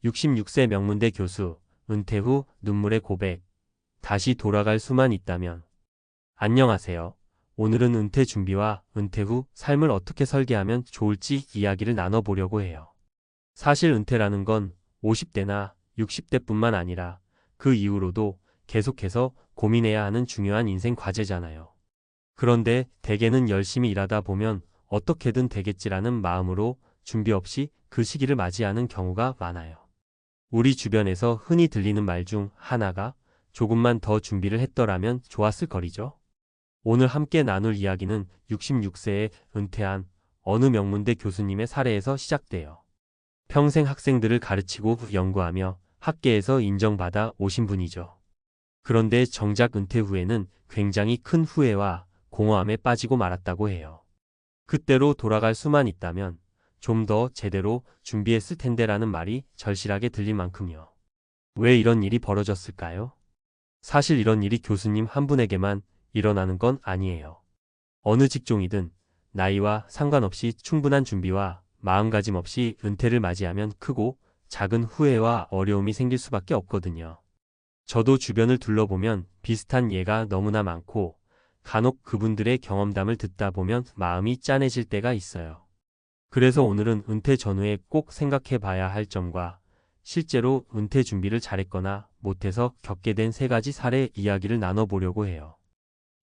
66세 명문대 교수, 은퇴 후 눈물의 고백. 다시 돌아갈 수만 있다면. 안녕하세요. 오늘은 은퇴 준비와 은퇴 후 삶을 어떻게 설계하면 좋을지 이야기를 나눠보려고 해요. 사실 은퇴라는 건 50대나 60대뿐만 아니라 그 이후로도 계속해서 고민해야 하는 중요한 인생 과제잖아요. 그런데 대개는 열심히 일하다 보면 어떻게든 되겠지라는 마음으로 준비 없이 그 시기를 맞이하는 경우가 많아요. 우리 주변에서 흔히 들리는 말 중 하나가 조금만 더 준비를 했더라면 좋았을 거리죠. 오늘 함께 나눌 이야기는 66세에 은퇴한 어느 명문대 교수님의 사례에서 시작돼요. 평생 학생들을 가르치고 연구하며 학계에서 인정받아 오신 분이죠. 그런데 정작 은퇴 후에는 굉장히 큰 후회와 공허함에 빠지고 말았다고 해요. 그때로 돌아갈 수만 있다면 좀 더 제대로 준비했을 텐데라는 말이 절실하게 들릴 만큼요. 왜 이런 일이 벌어졌을까요? 사실 이런 일이 교수님 한 분에게만 일어나는 건 아니에요. 어느 직종이든 나이와 상관없이 충분한 준비와 마음가짐 없이 은퇴를 맞이하면 크고 작은 후회와 어려움이 생길 수밖에 없거든요. 저도 주변을 둘러보면 비슷한 예가 너무나 많고 간혹 그분들의 경험담을 듣다 보면 마음이 짠해질 때가 있어요. 그래서 오늘은 은퇴 전후에 꼭 생각해 봐야 할 점과 실제로 은퇴 준비를 잘했거나 못해서 겪게 된 3가지 사례 이야기를 나눠보려고 해요.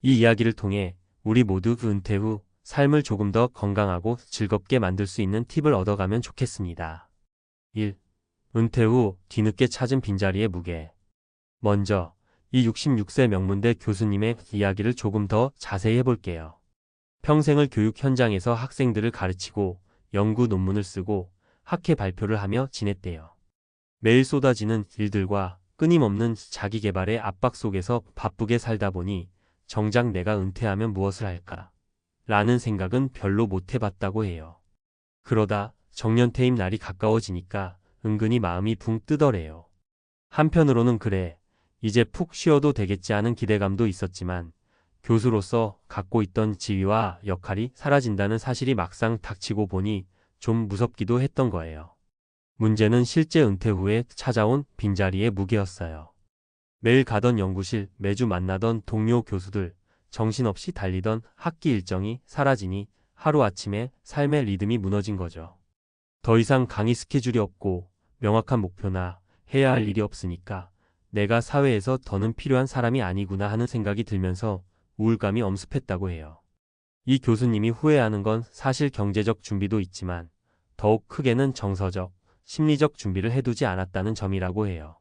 이 이야기를 통해 우리 모두 은퇴 후 삶을 조금 더 건강하고 즐겁게 만들 수 있는 팁을 얻어가면 좋겠습니다. 1. 은퇴 후 뒤늦게 찾은 빈자리의 무게. 먼저 이 66세 명문대 교수님의 이야기를 조금 더 자세히 해볼게요. 평생을 교육 현장에서 학생들을 가르치고 연구 논문을 쓰고 학회 발표를 하며 지냈대요. 매일 쏟아지는 일들과 끊임없는 자기 개발의 압박 속에서 바쁘게 살다 보니 정작 내가 은퇴하면 무엇을 할까? 라는 생각은 별로 못 해봤다고 해요. 그러다 정년퇴임 날이 가까워지니까 은근히 마음이 붕 뜨더래요. 한편으로는 그래, 이제 푹 쉬어도 되겠지 하는 기대감도 있었지만 교수로서 갖고 있던 지위와 역할이 사라진다는 사실이 막상 닥치고 보니 좀 무섭기도 했던 거예요. 문제는 실제 은퇴 후에 찾아온 빈자리의 무게였어요. 매일 가던 연구실, 매주 만나던 동료 교수들, 정신없이 달리던 학기 일정이 사라지니 하루아침에 삶의 리듬이 무너진 거죠. 더 이상 강의 스케줄이 없고 명확한 목표나 해야 할 일이 없으니까 내가 사회에서 더는 필요한 사람이 아니구나 하는 생각이 들면서 우울감이 엄습했다고 해요. 이 교수님이 후회하는 건 사실 경제적 준비도 있지만 더욱 크게는 정서적, 심리적 준비를 해두지 않았다는 점이라고 해요.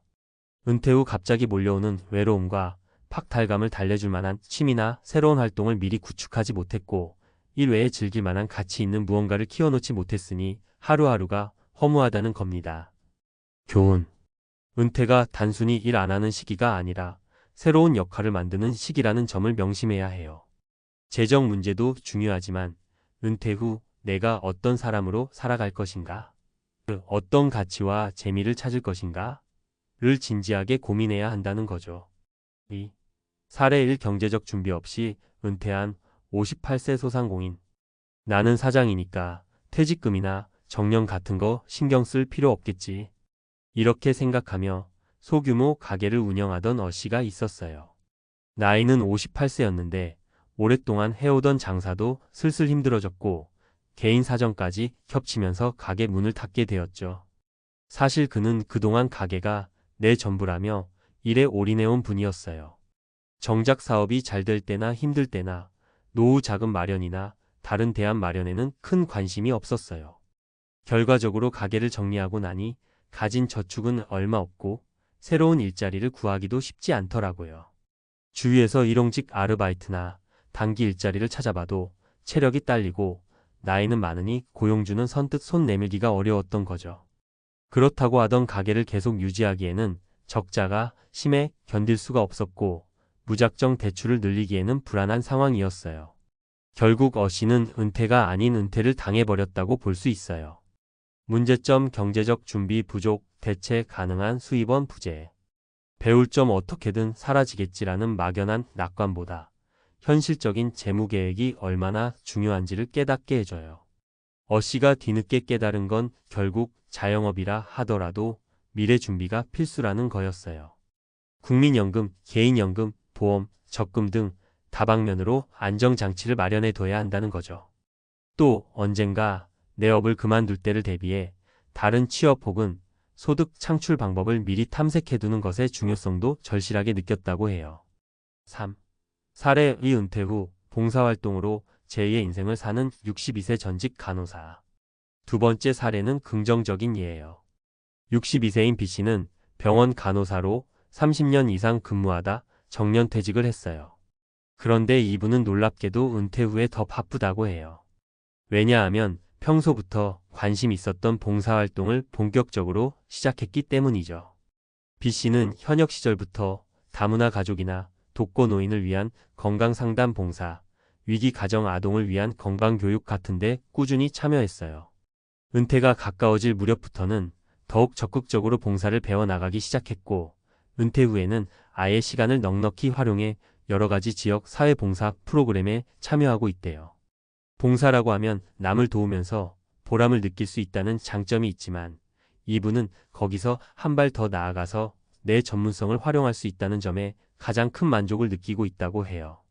은퇴 후 갑자기 몰려오는 외로움과 박탈감을 달래줄 만한 취미나 새로운 활동을 미리 구축하지 못했고 일 외에 즐길 만한 가치 있는 무언가를 키워놓지 못했으니 하루하루가 허무하다는 겁니다. 교훈. 은퇴가 단순히 일 안 하는 시기가 아니라 새로운 역할을 만드는 시기라는 점을 명심해야 해요. 재정 문제도 중요하지만 은퇴 후 내가 어떤 사람으로 살아갈 것인가? 어떤 가치와 재미를 찾을 것인가? 를 진지하게 고민해야 한다는 거죠. 2. 사례 1. 경제적 준비 없이 은퇴한 58세 소상공인. 나는 사장이니까 퇴직금이나 정년 같은 거 신경 쓸 필요 없겠지. 이렇게 생각하며 소규모 가게를 운영하던 어씨가 있었어요. 나이는 58세였는데 오랫동안 해오던 장사도 슬슬 힘들어졌고 개인 사정까지 겹치면서 가게 문을 닫게 되었죠. 사실 그는 그동안 가게가 내 전부라며 일에 올인해온 분이었어요. 정작 사업이 잘 될 때나 힘들 때나 노후 자금 마련이나 다른 대안 마련에는 큰 관심이 없었어요. 결과적으로 가게를 정리하고 나니 가진 저축은 얼마 없고 새로운 일자리를 구하기도 쉽지 않더라고요. 주위에서 일용직 아르바이트나 단기 일자리를 찾아봐도 체력이 딸리고 나이는 많으니 고용주는 선뜻 손 내밀기가 어려웠던 거죠. 그렇다고 하던 가게를 계속 유지하기에는 적자가 심해 견딜 수가 없었고 무작정 대출을 늘리기에는 불안한 상황이었어요. 결국 어씨는 은퇴가 아닌 은퇴를 당해버렸다고 볼 수 있어요. 문제점 경제적 준비 부족, 대체 가능한 수입원 부재. 배울 점 어떻게든 사라지겠지라는 막연한 낙관보다 현실적인 재무 계획이 얼마나 중요한지를 깨닫게 해줘요. 어씨가 뒤늦게 깨달은 건 결국 자영업이라 하더라도 미래 준비가 필수라는 거였어요. 국민연금, 개인연금, 보험, 적금 등 다방면으로 안정장치를 마련해 둬야 한다는 거죠. 또 언젠가 내 업을 그만둘 때를 대비해 다른 취업 혹은 소득 창출 방법을 미리 탐색해두는 것의 중요성도 절실하게 느꼈다고 해요. 3. 사례의 은퇴 후 봉사활동으로 제2의 인생을 사는 62세 전직 간호사. 두 번째 사례는 긍정적인 예예요. 62세인 B씨는 병원 간호사로 30년 이상 근무하다 정년퇴직을 했어요. 그런데 이분은 놀랍게도 은퇴 후에 더 바쁘다고 해요. 왜냐하면 평소부터 관심 있었던 봉사활동을 본격적으로 시작했기 때문이죠. B씨는 현역 시절부터 다문화 가족이나 독거노인을 위한 건강상담 봉사, 위기 가정 아동을 위한 건강교육 같은 데 꾸준히 참여했어요. 은퇴가 가까워질 무렵부터는 더욱 적극적으로 봉사를 배워나가기 시작했고, 은퇴 후에는 아예 시간을 넉넉히 활용해 여러 가지 지역 사회봉사 프로그램에 참여하고 있대요. 봉사라고 하면 남을 도우면서 보람을 느낄 수 있다는 장점이 있지만 이분은 거기서 한 발 더 나아가서 내 전문성을 활용할 수 있다는 점에 가장 큰 만족을 느끼고 있다고 해요.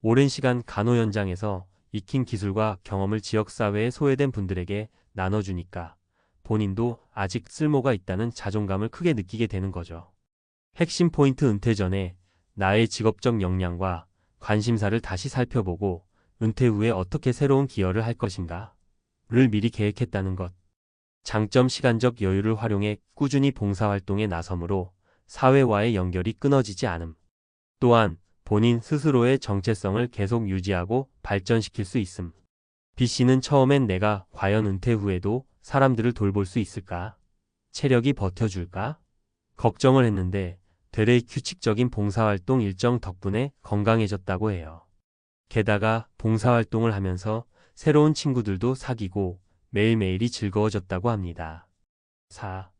오랜 시간 간호 현장에서 익힌 기술과 경험을 지역사회에 소외된 분들에게 나눠주니까 본인도 아직 쓸모가 있다는 자존감을 크게 느끼게 되는 거죠. 핵심 포인트 은퇴 전에 나의 직업적 역량과 관심사를 다시 살펴보고 은퇴 후에 어떻게 새로운 기여를 할 것인가를 미리 계획했다는 것. 장점 시간적 여유를 활용해 꾸준히 봉사활동에 나서므로 사회와의 연결이 끊어지지 않음. 또한 본인 스스로의 정체성을 계속 유지하고 발전시킬 수 있음. B씨는 처음엔 내가 과연 은퇴 후에도 사람들을 돌볼 수 있을까? 체력이 버텨줄까? 걱정을 했는데 되레 규칙적인 봉사활동 일정 덕분에 건강해졌다고 해요. 게다가 봉사활동을 하면서 새로운 친구들도 사귀고 매일매일이 즐거워졌다고 합니다. 4.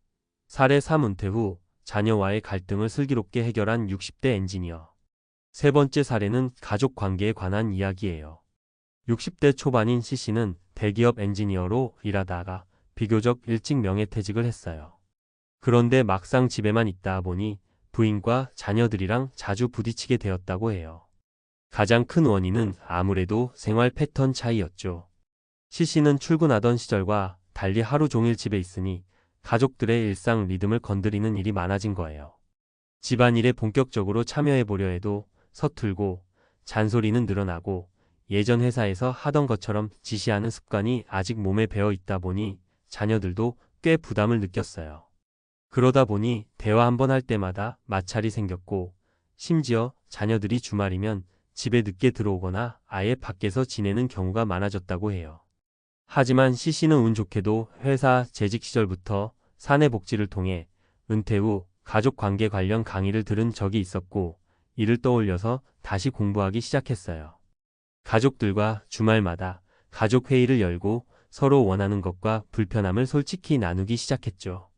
사례 3 은퇴 후 자녀와의 갈등을 슬기롭게 해결한 60대 엔지니어. 세 번째 사례는 가족 관계에 관한 이야기예요. 60대 초반인 C씨는 대기업 엔지니어로 일하다가 비교적 일찍 명예퇴직을 했어요. 그런데 막상 집에만 있다 보니 부인과 자녀들이랑 자주 부딪히게 되었다고 해요. 가장 큰 원인은 아무래도 생활 패턴 차이였죠. C씨는 출근하던 시절과 달리 하루 종일 집에 있으니 가족들의 일상 리듬을 건드리는 일이 많아진 거예요. 집안일에 본격적으로 참여해보려 해도 서툴고 잔소리는 늘어나고 예전 회사에서 하던 것처럼 지시하는 습관이 아직 몸에 배어 있다 보니 자녀들도 꽤 부담을 느꼈어요. 그러다 보니 대화 한번 할 때마다 마찰이 생겼고 심지어 자녀들이 주말이면 집에 늦게 들어오거나 아예 밖에서 지내는 경우가 많아졌다고 해요. 하지만 C씨는 운 좋게도 회사 재직 시절부터 사내복지를 통해 은퇴 후 가족관계 관련 강의를 들은 적이 있었고 이를 떠올려서 다시 공부하기 시작했어요. 가족들과 주말마다 가족회의를 열고 서로 원하는 것과 불편함을 솔직히 나누기 시작했죠.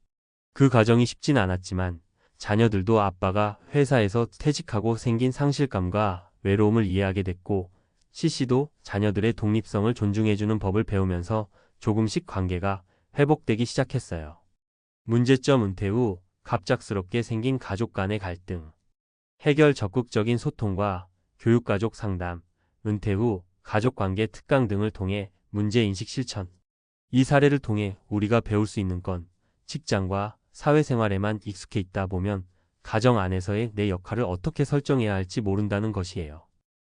그 과정이 쉽진 않았지만 자녀들도 아빠가 회사에서 퇴직하고 생긴 상실감과 외로움을 이해하게 됐고 C씨도 자녀들의 독립성을 존중해주는 법을 배우면서 조금씩 관계가 회복되기 시작했어요. 문제점 은퇴 후 갑작스럽게 생긴 가족 간의 갈등. 해결 적극적인 소통과 교육가족 상담, 은퇴 후 가족관계 특강 등을 통해 문제인식 실천. 이 사례를 통해 우리가 배울 수 있는 건 직장과 사회생활에만 익숙해 있다 보면 가정 안에서의 내 역할을 어떻게 설정해야 할지 모른다는 것이에요.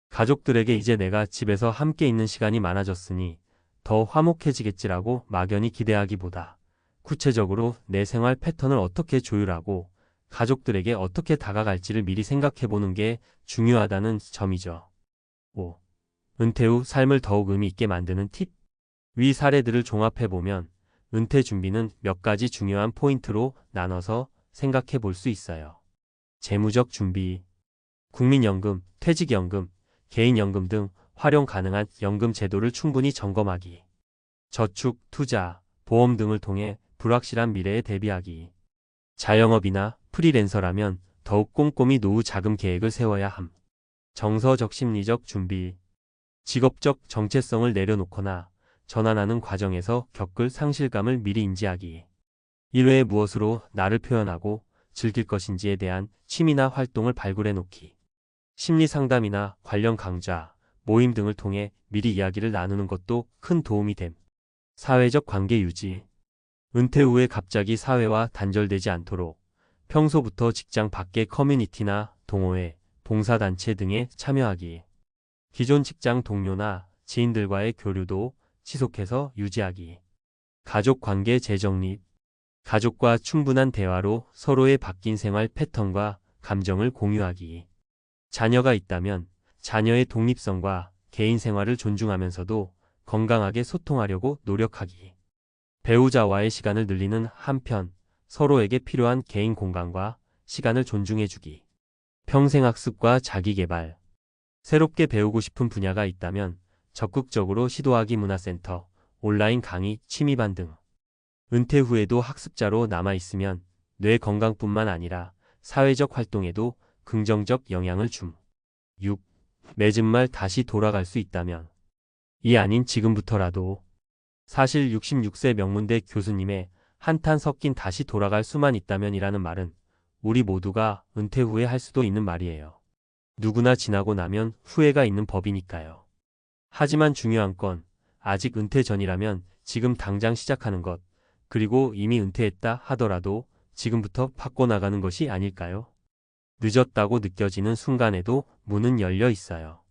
가족들에게 이제 내가 집에서 함께 있는 시간이 많아졌으니 더 화목해지겠지라고 막연히 기대하기보다 구체적으로 내 생활 패턴을 어떻게 조율하고 가족들에게 어떻게 다가갈지를 미리 생각해보는 게 중요하다는 점이죠. 5. 은퇴 후 삶을 더욱 의미 있게 만드는 팁. 위 사례들을 종합해보면 은퇴 준비는 몇 가지 중요한 포인트로 나눠서 생각해 볼 수 있어요. 재무적 준비. 국민연금, 퇴직연금, 개인연금 등 활용 가능한 연금 제도를 충분히 점검하기. 저축, 투자, 보험 등을 통해 불확실한 미래에 대비하기. 자영업이나 프리랜서라면 더욱 꼼꼼히 노후 자금 계획을 세워야 함. 정서적 심리적 준비. 직업적 정체성을 내려놓거나 전환하는 과정에서 겪을 상실감을 미리 인지하기. 1회에 무엇으로 나를 표현하고 즐길 것인지에 대한 취미나 활동을 발굴해 놓기. 심리 상담이나 관련 강좌, 모임 등을 통해 미리 이야기를 나누는 것도 큰 도움이 됨. 사회적 관계 유지. 은퇴 후에 갑자기 사회와 단절되지 않도록 평소부터 직장 밖의 커뮤니티나 동호회, 봉사단체 등에 참여하기. 기존 직장 동료나 지인들과의 교류도 지속해서 유지하기. 가족 관계 재정립. 가족과 충분한 대화로 서로의 바뀐 생활 패턴과 감정을 공유하기. 자녀가 있다면 자녀의 독립성과 개인 생활을 존중하면서도 건강하게 소통하려고 노력하기. 배우자와의 시간을 늘리는 한편 서로에게 필요한 개인 공간과 시간을 존중해주기. 평생학습과 자기개발. 새롭게 배우고 싶은 분야가 있다면 적극적으로 시도하기. 문화센터, 온라인 강의, 취미반 등. 은퇴 후에도 학습자로 남아있으면 뇌 건강뿐만 아니라 사회적 활동에도 긍정적 영향을 줌. 6. 맺은 말 다시 돌아갈 수 있다면. 이 아닌 지금부터라도. 사실 66세 명문대 교수님의 한탄 섞인 다시 돌아갈 수만 있다면이라는 말은 우리 모두가 은퇴 후에 할 수도 있는 말이에요. 누구나 지나고 나면 후회가 있는 법이니까요. 하지만 중요한 건 아직 은퇴 전이라면 지금 당장 시작하는 것, 그리고 이미 은퇴했다 하더라도 지금부터 바꿔나가는 것이 아닐까요? 늦었다고 느껴지는 순간에도 문은 열려 있어요.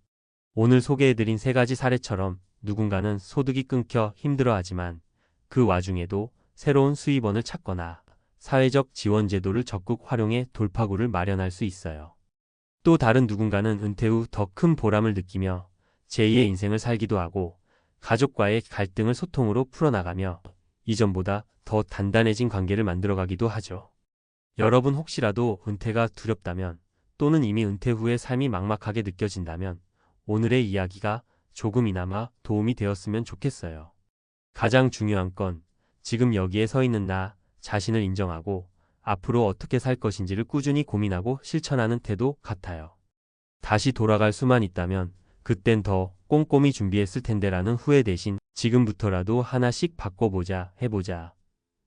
오늘 소개해드린 3가지 사례처럼 누군가는 소득이 끊겨 힘들어하지만 그 와중에도 새로운 수입원을 찾거나 사회적 지원 제도를 적극 활용해 돌파구를 마련할 수 있어요. 또 다른 누군가는 은퇴 후 더 큰 보람을 느끼며 제2의 인생을 살기도 하고 가족과의 갈등을 소통으로 풀어나가며 이전보다 더 단단해진 관계를 만들어가기도 하죠. 여러분 혹시라도 은퇴가 두렵다면 또는 이미 은퇴 후의 삶이 막막하게 느껴진다면 오늘의 이야기가 조금이나마 도움이 되었으면 좋겠어요. 가장 중요한 건 지금 여기에 서 있는 나 자신을 인정하고 앞으로 어떻게 살 것인지를 꾸준히 고민하고 실천하는 태도 같아요. 다시 돌아갈 수만 있다면 그땐 더 꼼꼼히 준비했을 텐데라는 후회 대신 지금부터라도 하나씩 바꿔보자, 해보자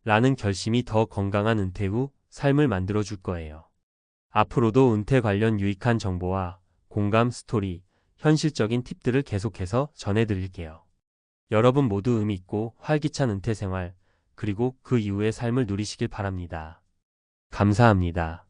라는 결심이 더 건강한 은퇴 후 삶을 만들어줄 거예요. 앞으로도 은퇴 관련 유익한 정보와 공감 스토리, 현실적인 팁들을 계속해서 전해드릴게요. 여러분 모두 의미 있고 활기찬 은퇴 생활, 그리고 그 이후의 삶을 누리시길 바랍니다. 감사합니다.